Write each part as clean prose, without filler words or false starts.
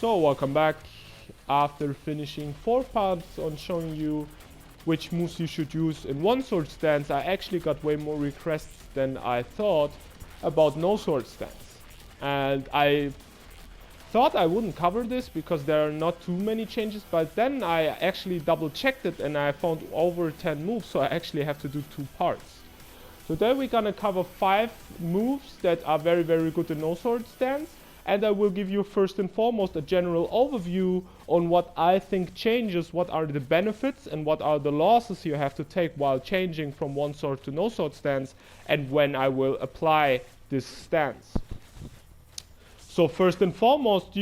So welcome back. After finishing 4 parts on showing you which moves you should use in one sword stance, I actually got way more requests than I thought about no sword stance. And I thought I wouldn't cover this because there are not too many changes, but then I actually double checked it and I found over 10 moves, so I actually have to do 2 parts. So today we're gonna cover 5 moves that are very good in no sword stance. And I will give you first and foremost a general overview on what I think changes, what are the benefits and what are the losses you have to take while changing from one sword to no sword stance, and when I will apply this stance. So first and foremost,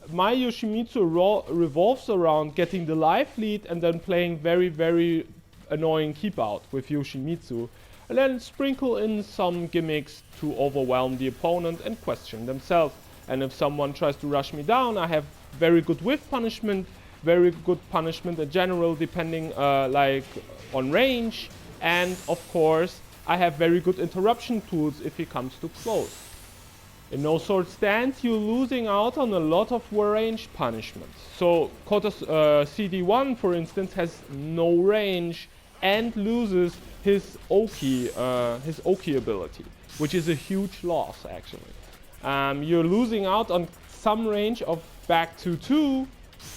my Yoshimitsu revolves around getting the life lead and then playing very annoying keep out with Yoshimitsu, and then sprinkle in some gimmicks to overwhelm the opponent and question themselves. And if someone tries to rush me down, I have very good whiff punishment, very good punishment in general, depending like on range. And of course, I have very good interruption tools if he comes too close. In no sword stance, you're losing out on a lot of range punishments. So Kota's CD1, for instance, has no range and loses his Oki ability, which is a huge loss actually. You're losing out on some range of back to 2,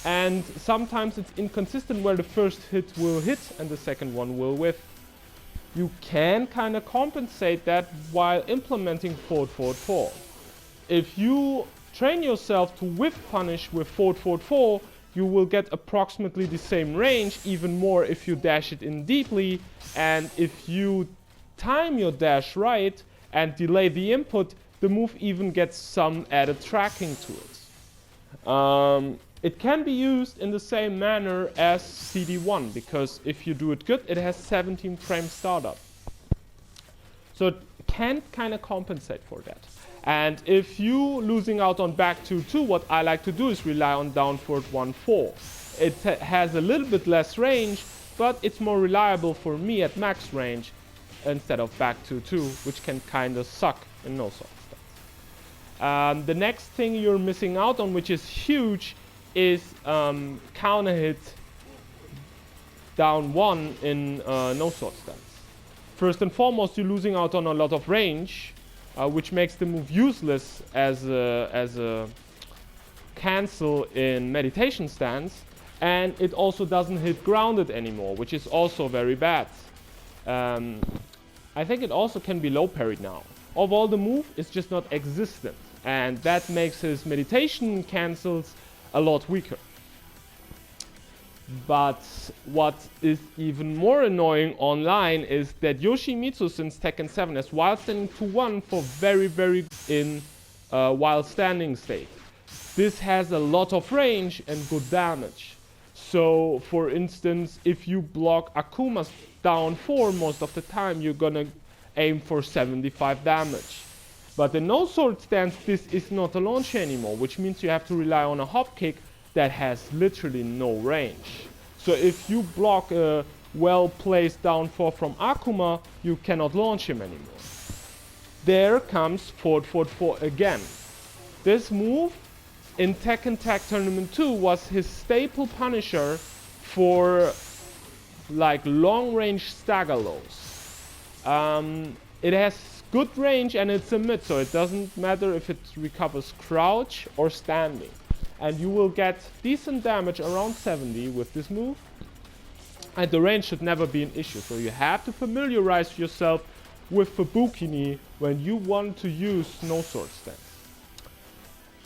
and sometimes it's inconsistent where the first hit will hit and the second one will whiff. You can kind of compensate that while implementing forward 4. If you train yourself to whiff punish with forward 4, you will get approximately the same range, even more if you dash it in deeply, and if you time your dash right and delay the input, the move even gets some added tracking to it. It can be used in the same manner as CD1, because if you do it good, it has 17 frame startup. So it can kind of compensate for that. And if you losing out on back 2, what I like to do is rely on down forward 1-4. It has a little bit less range, but it's more reliable for me at max range instead of back 2, which can kind of suck in no sword stance. The next thing you're missing out on, which is huge, is counter hit down 1 in no sword stance. First and foremost, you're losing out on a lot of range, which makes the move useless as a cancel in meditation stance, and it also doesn't hit grounded anymore, which is also very bad. I think it also can be low parried now. Overall, the move is just not existent, and that makes his meditation cancels a lot weaker. But what is even more annoying online is that Yoshimitsu since Tekken 7 has while standing to 1 for very in while standing state. This has a lot of range and good damage. So for instance, if you block Akuma's down 4 most of the time, you're gonna aim for 75 damage. But in no sword stance, this is not a launcher anymore, which means you have to rely on a hop kick that has literally no range. So if you block a well-placed down 4 from Akuma, you cannot launch him anymore. There comes forward 4 again. This move in Tekken Tag Tournament 2 was his staple punisher for like long-range stagger lows. It has good range and it's a mid, so it doesn't matter if it recovers crouch or standing. And you will get decent damage around 70 with this move. And the range should never be an issue, so you have to familiarize yourself with Fubukini when you want to use no sword stance.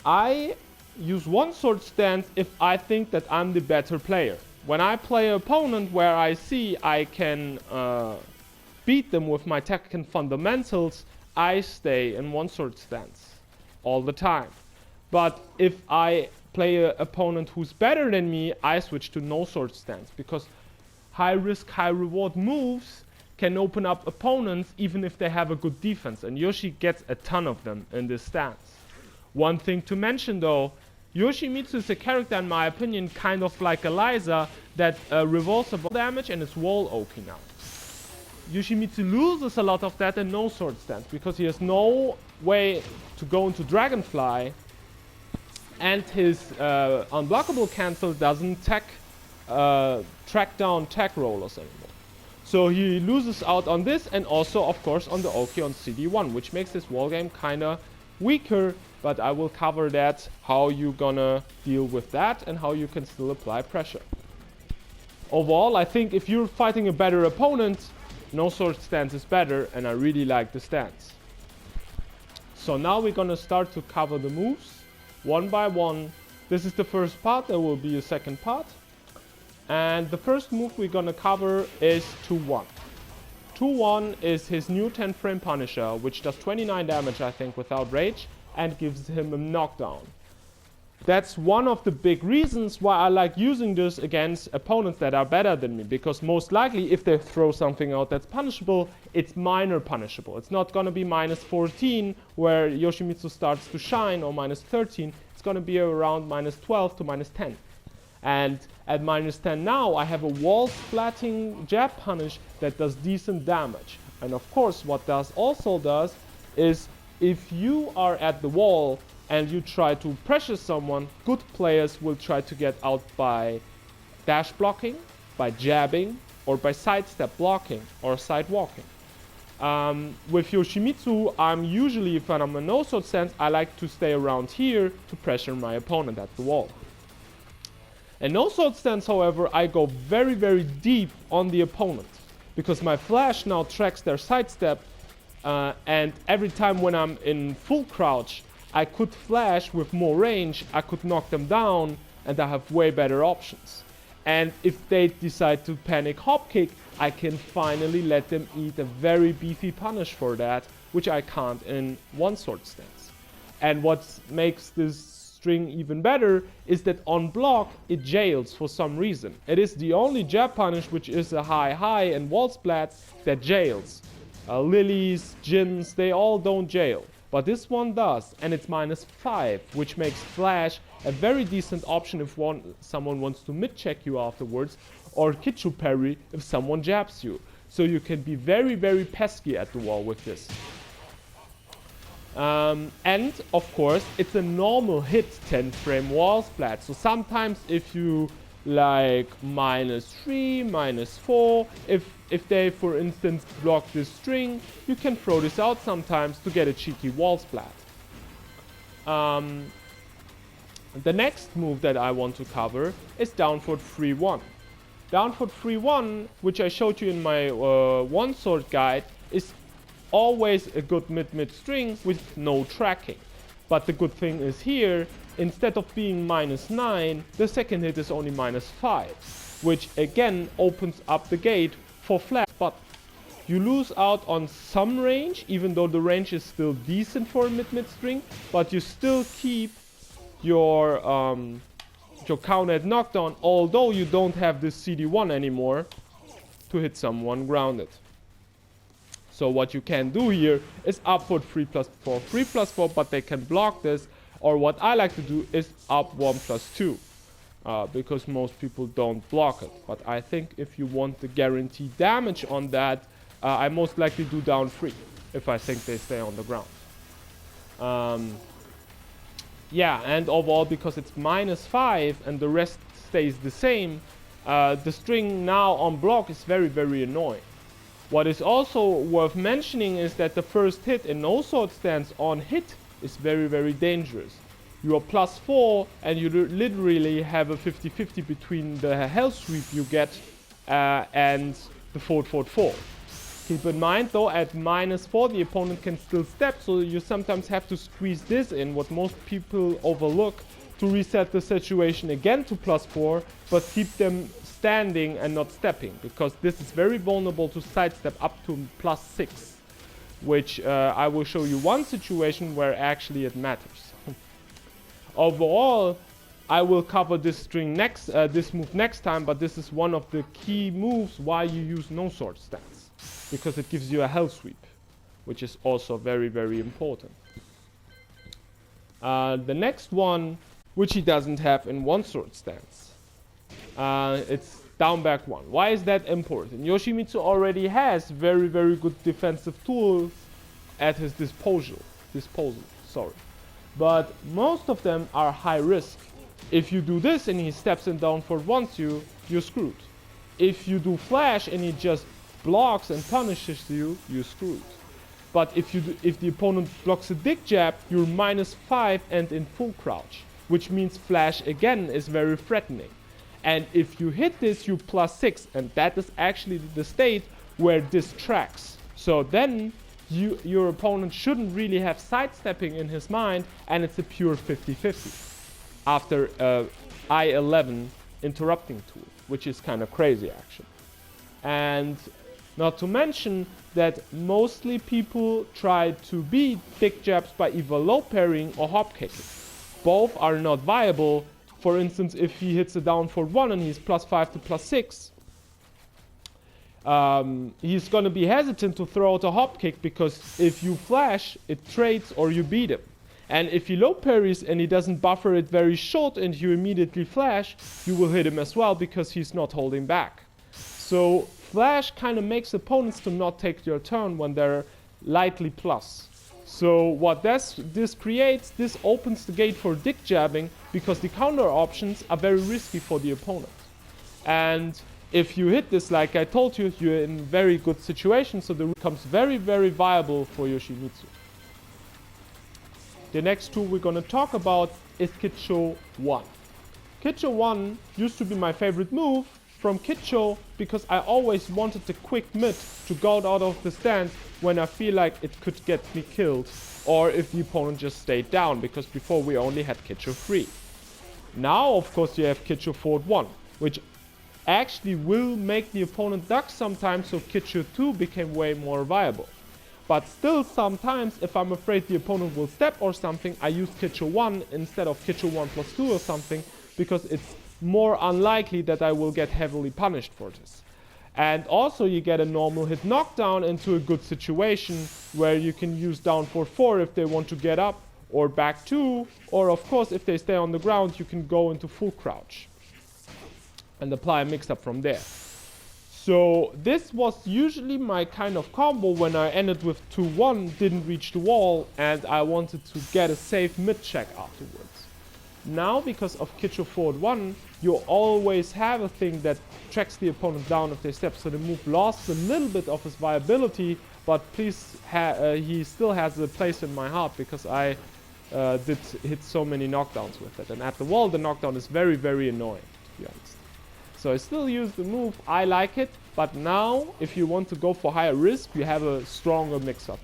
I use one sword stance if I think that I'm the better player. When I play an opponent where I see I can beat them with my Tekken fundamentals, I stay in one sword stance all the time. But if I play an opponent who's better than me, I switch to no sword stance, because high risk, high reward moves can open up opponents even if they have a good defense, and Yoshi gets a ton of them in this stance. One thing to mention though, Yoshimitsu is a character in my opinion kind of like Eliza that revolves about damage and is wall Oki now. Yoshimitsu loses a lot of that in no sword stance because he has no way to go into Dragonfly and his unblockable cancel doesn't track down tech rollers anymore. So he loses out on this, and also of course on the Oki on CD1, which makes this wall game kinda weaker, but I will cover that, how you gonna deal with that and how you can still apply pressure. Overall, I think if you're fighting a better opponent, no sword stance is better, and I really like the stance. So now we're gonna start to cover the moves one by one. This is the first part, there will be a second part. And the first move we're gonna cover is 2-1. 2-1 is his new 10 frame Punisher, which does 29 damage I think without rage and gives him a knockdown. That's one of the big reasons why I like using this against opponents that are better than me, because most likely if they throw something out that's punishable, it's minor punishable. It's not gonna be -14 where Yoshimitsu starts to shine, or -13, it's gonna be around -12 to -10. And at -10 now, I have a wall splatting jab punish that does decent damage. And of course, what that also does is if you are at the wall and you try to pressure someone, good players will try to get out by dash blocking, by jabbing, or by sidestep blocking or side walking. With Yoshimitsu, I'm usually, if I'm a no-sword stance, I like to stay around here to pressure my opponent at the wall. And no-sword stance, however, I go very, very deep on the opponent, because my flash now tracks their sidestep, and every time when I'm in full crouch, I could flash with more range, I could knock them down, and I have way better options. And if they decide to panic hop kick, I can finally let them eat a very beefy punish for that, which I can't in one sword stance. And what makes this string even better is that on block it jails for some reason. It is the only jab punish which is a high and wall splat that jails. Lilies, Jins, they all don't jail. But this one does, and it's -5, which makes flash a very decent option if someone wants to mid-check you afterwards, or Kichu parry if someone jabs you. So you can be very, very pesky at the wall with this. And of course, it's a normal hit 10 frame wall splat. So sometimes if you like -3, -4, if they for instance block this string, you can throw this out sometimes to get a cheeky wall splat. The next move that I want to cover is down for 3-1. Down for 3-1, which I showed you in my one sword guide, is always a good mid string with no tracking. But the good thing is here, instead of being -9, the second hit is only -5, which again opens up the gate for flash. But you lose out on some range, even though the range is still decent for a mid string, but you still keep your counter at knockdown, although you don't have this CD1 anymore to hit someone grounded. So what you can do here is up for 3+4, 3+4, but they can block this. Or what I like to do is up 1+2, because most people don't block it. But I think if you want the guaranteed damage on that, I most likely do down 3, if I think they stay on the ground. Yeah, and overall, because it's -5 and the rest stays the same, the string now on block is very, very annoying. What is also worth mentioning is that the first hit in no sword stance on hit is very, very dangerous. You are +4 and you literally have a 50-50 between the health sweep you get and the 4-4-4. Keep in mind though, at -4 the opponent can still step, so you sometimes have to squeeze this in, what most people overlook, to reset the situation again to +4, but keep them standing and not stepping, because this is very vulnerable to sidestep up to +6, which I will show you one situation where actually it matters. Overall, I will cover this string this move next time, but this is one of the key moves why you use no sword stance, because it gives you a hell sweep, which is also very, very important. The next one, which he doesn't have in one sword stance, it's down back 1. Why is that important? Yoshimitsu already has very, very good defensive tools at his disposal. but most of them are high risk. If you do this and he steps in down forward once you're screwed. If you do flash and he just blocks and punishes you, you're screwed. But if the opponent blocks a dick jab, you're -5 and in full crouch, which means flash again is very threatening. And if you hit this, you +6, and that is actually the state where this tracks. So then your opponent shouldn't really have sidestepping in his mind, and it's a pure 50-50 after I11 interrupting tool, which is kind of crazy actually. And not to mention that mostly people try to beat dick jabs by either low parrying or hop kicking. Both are not viable. For instance, if he hits a down forward 1 and he's +5 to +6, he's going to be hesitant to throw out a hop kick, because if you flash, it trades or you beat him. And if he low parries and he doesn't buffer it very short and you immediately flash, you will hit him as well because he's not holding back. So flash kind of makes opponents to not take your turn when they're lightly plus. So what this creates, this opens the gate for dick jabbing, because the counter options are very risky for the opponent. And if you hit this, like I told you, you're in very good situation, so the route becomes very, very viable for Yoshimitsu. The next tool we're going to talk about is Kicho 1. Kicho 1 used to be my favorite move from Kicho, because I always wanted the quick mid to go out of the stance when I feel like it could get me killed, or if the opponent just stayed down, because before we only had Kicho 3. Now of course you have Kicho forward 1, which actually will make the opponent duck sometimes, so Kicho 2 became way more viable. But still sometimes, if I'm afraid the opponent will step or something, I use Kicho 1 instead of Kicho 1+2 or something, because it's more unlikely that I will get heavily punished for this. And also you get a normal hit knockdown into a good situation where you can use down forward 4 if they want to get up, or back 2, or of course if they stay on the ground you can go into full crouch and apply a mix-up from there. So this was usually my kind of combo when I ended with 2-1, didn't reach the wall, and I wanted to get a safe mid-check afterwards. Now, because of Kicho forward 1, you always have a thing that tracks the opponent down if they step, so the move lost a little bit of his viability, but please, he still has a place in my heart, because I did hit so many knockdowns with it, and at the wall the knockdown is very, very annoying, to be honest. So I still use the move, I like it, but now if you want to go for higher risk, you have a stronger mix-up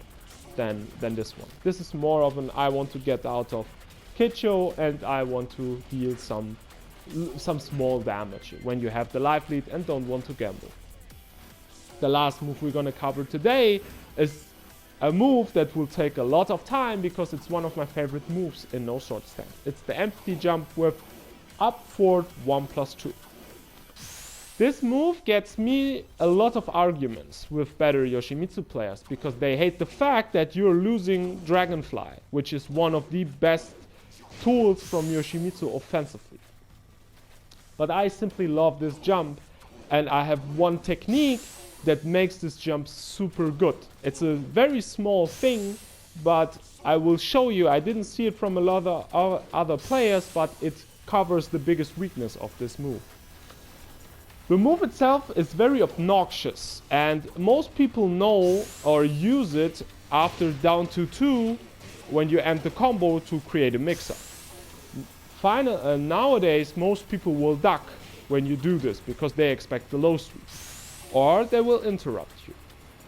than this one. This is more of an I want to get out of Kicho and I want to deal some small damage when you have the life lead and don't want to gamble. The last move we're gonna cover today is a move that will take a lot of time, because it's one of my favorite moves in no short stand. It's the empty jump with up forward 1+2. This move gets me a lot of arguments with better Yoshimitsu players, because they hate the fact that you're losing Dragonfly, which is one of the best tools from Yoshimitsu offensively. But I simply love this jump, and I have one technique that makes this jump super good. It's a very small thing, but I will show you. I didn't see it from a lot of other players, but it covers the biggest weakness of this move. The move itself is very obnoxious, and most people know or use it after down to 2 when you end the combo to create a mix-up. Nowadays most people will duck when you do this, because they expect the low sweep, or they will interrupt you.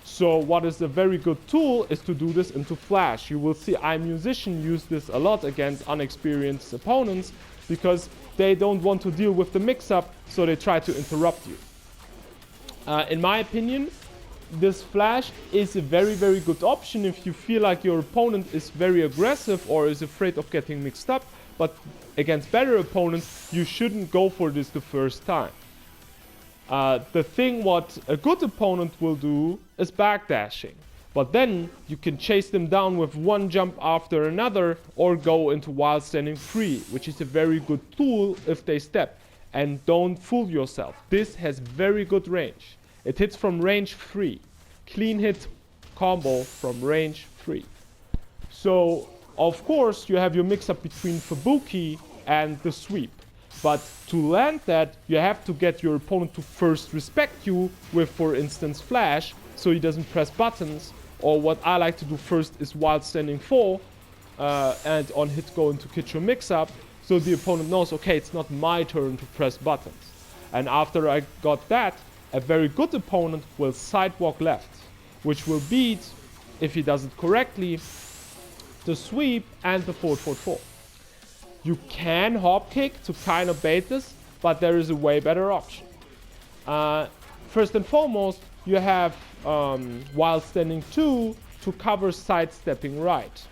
So what is a very good tool is to do this into flash. You will see iMusician use this a lot against unexperienced opponents, because they don't want to deal with the mix-up, so they try to interrupt you. In my opinion, this flash is a very, very good option if you feel like your opponent is very aggressive or is afraid of getting mixed up, but against better opponents, you shouldn't go for this the first time. The thing what a good opponent will do is backdashing. But then you can chase them down with one jump after another, or go into wild standing 3, which is a very good tool if they step. And don't fool yourself, this has very good range. It hits from range 3. Clean hit combo from range 3. So Of course, you have your mix-up between Fubuki and the sweep. But to land that, you have to get your opponent to first respect you with, for instance, flash, so he doesn't press buttons. Or what I like to do first is wild standing 4, and on hit go into Kicho mix-up, so the opponent knows, okay, it's not my turn to press buttons. And after I got that, a very good opponent will sidewalk left, which will beat, if he does it correctly, the sweep and the forward forward 4. You can hop kick to kind of bait this, but there is a way better option. First and foremost, you have wild standing 2 to cover sidestepping right,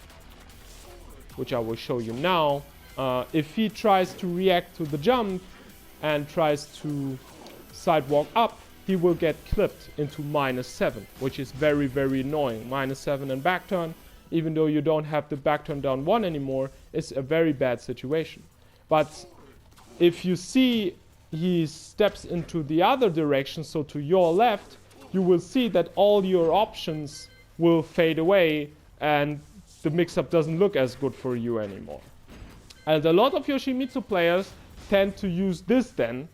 which I will show you now. If he tries to react to the jump and tries to sidewalk up, he will get clipped into -7, which is very, very annoying. -7 and back turn, even though you don't have the back turn down 1 anymore, is a very bad situation. But if you see he steps into the other direction, so to your left, you will see that all your options will fade away and the mix-up doesn't look as good for you anymore. And a lot of Yoshimitsu players tend to use this then,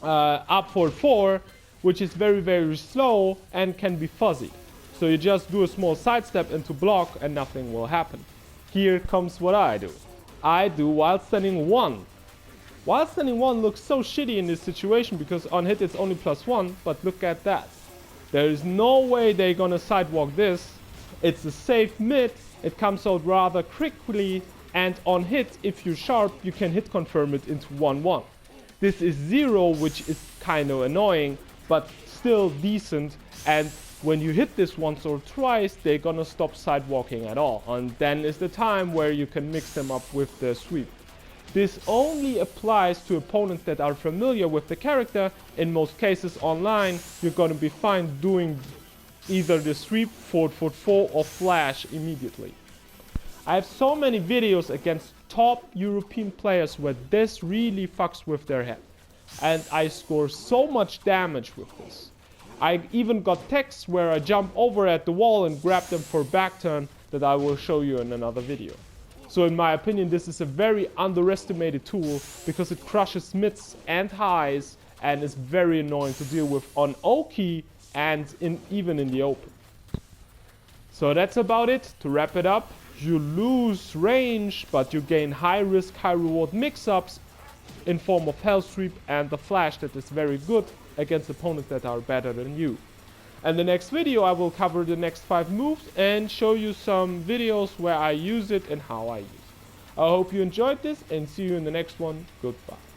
up forward 4, which is very, very slow and can be fuzzy. So you just do a small sidestep into block and nothing will happen. Here comes what I do. I do wild standing 1. Wild standing 1 looks so shitty in this situation because on hit it's only +1, but look at that. There is no way they're gonna sidewalk this. It's a safe mid, it comes out rather quickly, and on hit, if you're sharp, you can hit confirm it into 1-1. This is 0, which is kind of annoying, but still decent, and when you hit this once or twice, they're gonna stop sidewalking at all, and then is the time where you can mix them up with the sweep. This only applies to opponents that are familiar with the character. In most cases online, you're gonna be fine doing either the sweep, forward 4, or flash immediately. I have so many videos against top European players where this really fucks with their head. And I score so much damage with this. I even got texts where I jump over at the wall and grab them for back turn that I will show you in another video. So in my opinion, this is a very underestimated tool because it crushes mids and highs and is very annoying to deal with on Oki and even in the open. So that's about it. To wrap it up, you lose range, but you gain high risk, high reward mix-ups in form of Hell Sweep and the Flash that is very good against opponents that are better than you. In the next video I will cover the next 5 moves and show you some videos where I use it and how I use it. I hope you enjoyed this and see you in the next one. Goodbye.